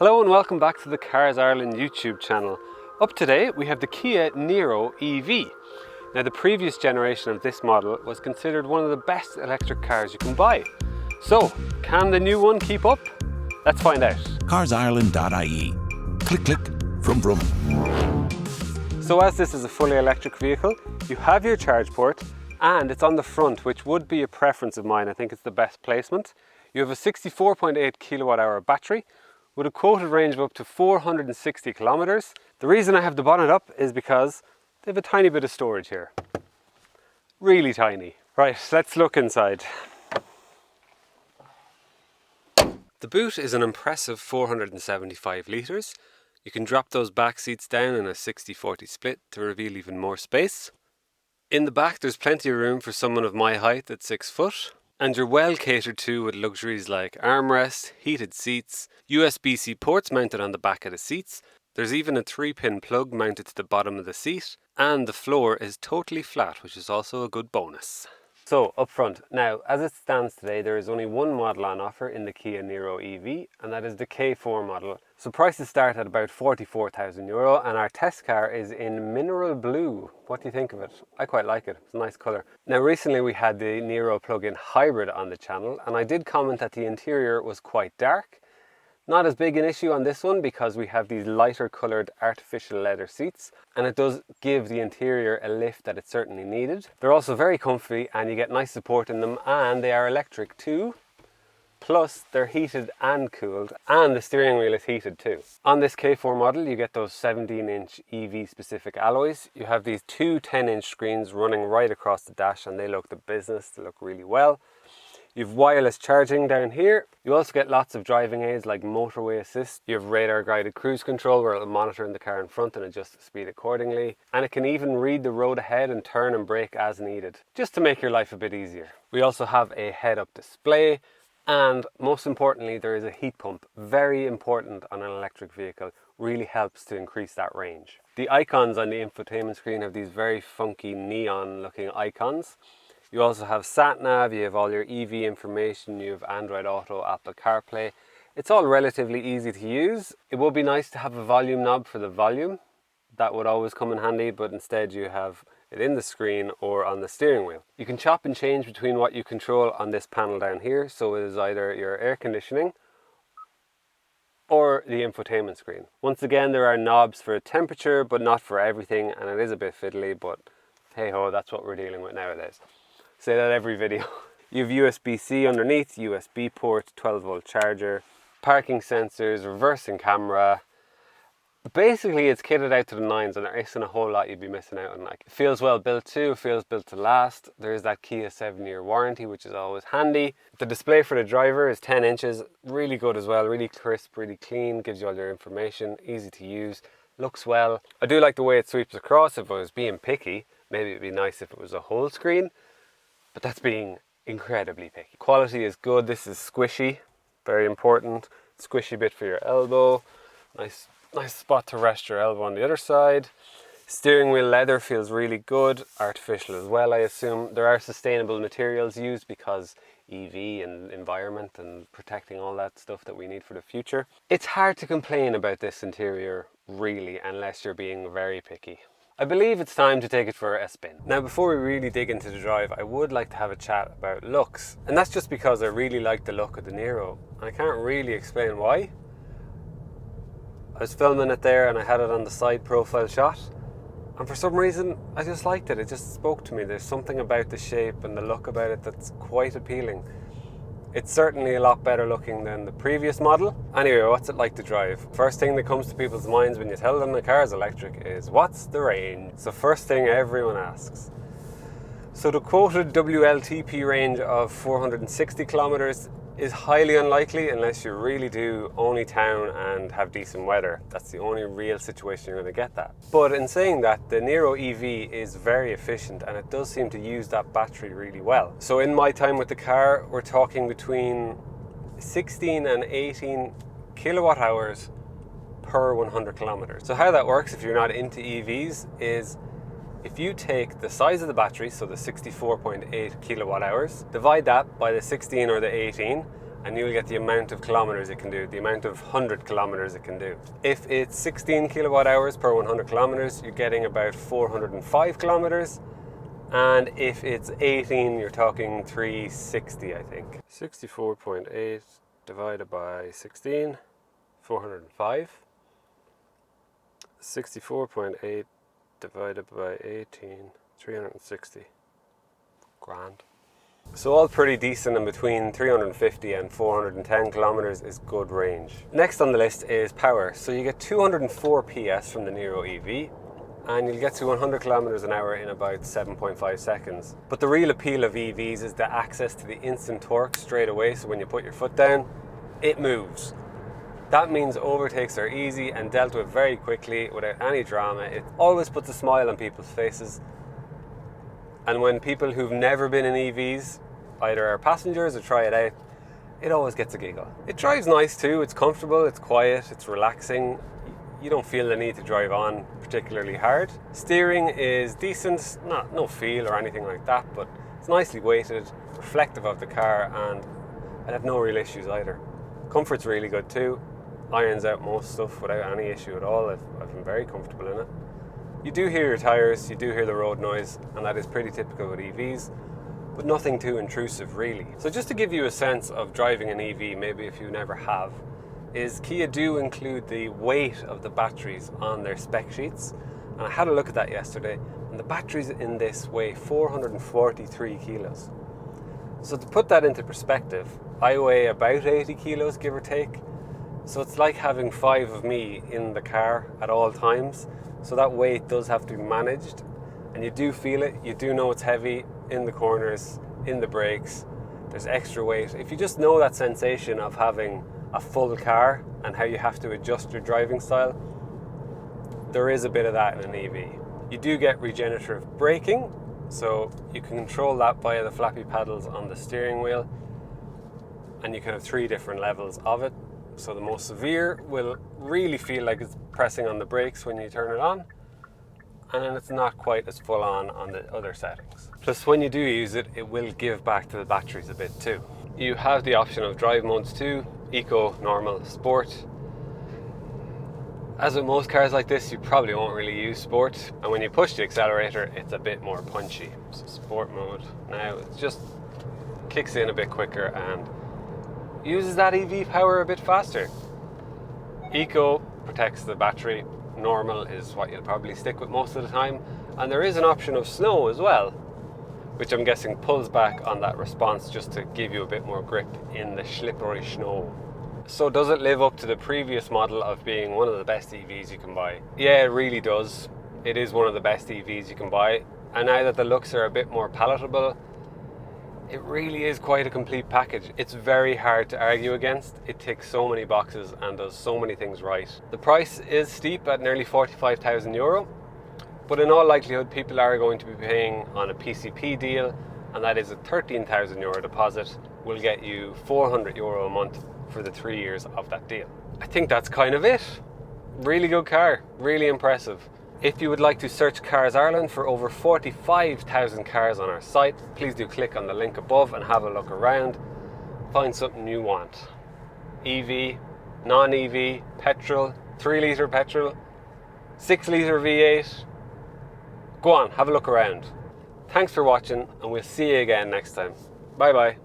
Hello and welcome back to the Cars Ireland YouTube channel. Up today we have the Kia Niro EV. Now the previous generation of this model was considered one of the best electric cars you can buy. So, can the new one keep up? Let's find out. CarsIreland.ie. Click, click, vroom, vroom. So as this is a fully electric vehicle, you have your charge port and it's on the front, which would be a preference of mine. I think it's the best placement. You have a 64.8 kilowatt hour battery with a quoted range of up to 460 kilometers. The reason I have the bonnet up is because they have a tiny bit of storage here. Really tiny. Right, let's look inside. The boot is an impressive 475 litres. You can drop those back seats down in a 60-40 split to reveal even more space. In the back there's plenty of room for someone of my height at 6 foot. And you're well catered to with luxuries like armrest, heated seats, USB-C ports mounted on the back of the seats. There's even a 3-pin plug mounted to the bottom of the seat, and the floor is totally flat, which is also a good bonus. So up front, now as it stands today, there is only one model on offer in the Kia Niro EV, and that is the K4 model. So prices start at about €44,000, and our test car is in mineral blue. What do you think of it? I quite like it. It's a nice colour. Now recently we had the Niro plug-in hybrid on the channel, and I did comment that the interior was quite dark. Not as big an issue on this one because we have these lighter coloured artificial leather seats, and it does give the interior a lift that it certainly needed. They're also very comfy and you get nice support in them, and they are electric too. Plus they're heated and cooled, and the steering wheel is heated too. On this K4 model you get those 17-inch EV specific alloys. You have these two 10-inch screens running right across the dash, and they look the business, they look really well. You've wireless charging down here. You also get lots of driving aids like motorway assist. You have radar guided cruise control where it'll monitor in the car in front and adjust the speed accordingly. And it can even read the road ahead and turn and brake as needed, just to make your life a bit easier. We also have a head-up display, and most importantly there is a heat pump. Very important on an electric vehicle, really helps to increase that range. The icons on the infotainment screen have these very funky neon looking icons. You also have sat-nav, you have all your EV information, you have Android Auto, Apple CarPlay. It's all relatively easy to use. It would be nice to have a volume knob for the volume. That would always come in handy, but instead you have it in the screen or on the steering wheel. You can chop and change between what you control on this panel down here. So it is either your air conditioning or the infotainment screen. Once again, there are knobs for temperature, but not for everything, and it is a bit fiddly, but hey ho, that's what we're dealing with nowadays. Say that every video. You have USB-C underneath, USB port, 12-volt charger, parking sensors, reversing camera. Basically it's kitted out to the nines, and there isn't a whole lot you'd be missing out on. Like, it feels well built too, it feels built to last. There is that Kia 7-year warranty, which is always handy. The display for the driver is 10 inches, really good as well, really crisp, really clean, gives you all your information, easy to use, looks well. I do like the way it sweeps across. If I was being picky, maybe it'd be nice if it was a whole screen. But that's being incredibly picky. Quality is good. This is squishy, very important. Squishy bit for your elbow. Nice spot to rest your elbow on the other side. Steering wheel leather feels really good. Artificial as well, I assume. There are sustainable materials used because EV and environment and protecting all that stuff that we need for the future. It's hard to complain about this interior, really, unless you're being very picky. I believe it's time to take it for a spin. Now before we really dig into the drive, I would like to have a chat about looks. And that's just because I really like the look of the Niro. And I can't really explain why. I was filming it there and I had it on the side profile shot. And for some reason, I just liked it. It just spoke to me. There's something about the shape and the look about it that's quite appealing. It's certainly a lot better looking than the previous model. Anyway, what's it like to drive? First thing that comes to people's minds when you tell them the car is electric is, what's the range? It's the first thing everyone asks. So the quoted WLTP range of 460 kilometers is highly unlikely unless you really do only town and have decent weather. That's the only real situation you're going to get that. But in saying that, the Niro EV is very efficient and it does seem to use that battery really well. So in my time with the car, we're talking between 16 and 18 kilowatt hours per 100 kilometers. So how that works if you're not into EVs is if you take the size of the battery, so the 64.8 kilowatt hours, divide that by the 16 or the 18, and you'll get the amount of kilometers it can do, the amount of 100 kilometers it can do. If it's 16 kilowatt hours per 100 kilometers, you're getting about 405 kilometers. And if it's 18, you're talking 360, I think. 64.8 divided by 16, 405. 64.8 divided by 18, 360. Grand. So all pretty decent, and between 350 and 410 kilometers is good range. Next on the list is power. So you get 204 PS from the Niro EV, and you'll get to 100 kilometers an hour in about 7.5 seconds. But the real appeal of EVs is the access to the instant torque straight away. So when you put your foot down, it moves. That means overtakes are easy and dealt with very quickly without any drama. It always puts a smile on people's faces. And when people who've never been in EVs either are passengers or try it out, it always gets a giggle. It drives nice too, it's comfortable, it's quiet, it's relaxing. You don't feel the need to drive on particularly hard. Steering is decent, no feel or anything like that, but it's nicely weighted, reflective of the car, and I have no real issues either. Comfort's really good too. Irons out most stuff without any issue at all. I've been very comfortable in it. You do hear your tyres, you do hear the road noise, and that is pretty typical with EVs, but nothing too intrusive really. So just to give you a sense of driving an EV, maybe if you never have, is Kia do include the weight of the batteries on their spec sheets. And I had a look at that yesterday, and the batteries in this weigh 443 kilos. So to put that into perspective, I weigh about 80 kilos, give or take. So it's like having 5 of me in the car at all times. So that weight does have to be managed, and you do feel it. You do know it's heavy in the corners, in the brakes. There's extra weight. If you just know that sensation of having a full car and how you have to adjust your driving style, there is a bit of that in an EV. You do get regenerative braking, so you can control that via the flappy paddles on the steering wheel, and you can have 3 different levels of it. So the most severe will really feel like it's pressing on the brakes when you turn it on, and then it's not quite as full on the other settings. Plus when you do use it, it will give back to the batteries a bit too. You have the option of drive modes too, eco, normal, sport. As with most cars like this, you probably won't really use sport, and when you push the accelerator, it's a bit more punchy. So sport mode, now it just kicks in a bit quicker and uses that EV power a bit faster. Eco protects the battery, normal is what you'll probably stick with most of the time, and there is an option of snow as well, which I'm guessing pulls back on that response just to give you a bit more grip in the slippery snow. So does it live up to the previous model of being one of the best EVs you can buy? Yeah, it really does. It is one of the best EVs you can buy, and now that the looks are a bit more palatable, it really is quite a complete package. It's very hard to argue against. It ticks so many boxes and does so many things right. The price is steep at nearly €45,000, but in all likelihood people are going to be paying on a PCP deal, and that is a €13,000 deposit will get you €400 a month for the 3 years of that deal. I think that's kind of it. Really good car, really impressive. If you would like to search Cars Ireland for over 45,000 cars on our site, please do click on the link above and have a look around. Find something you want. EV, non-EV, petrol, 3 litre petrol, 6 litre V8. Go on, have a look around. Thanks for watching, and we'll see you again next time. Bye bye.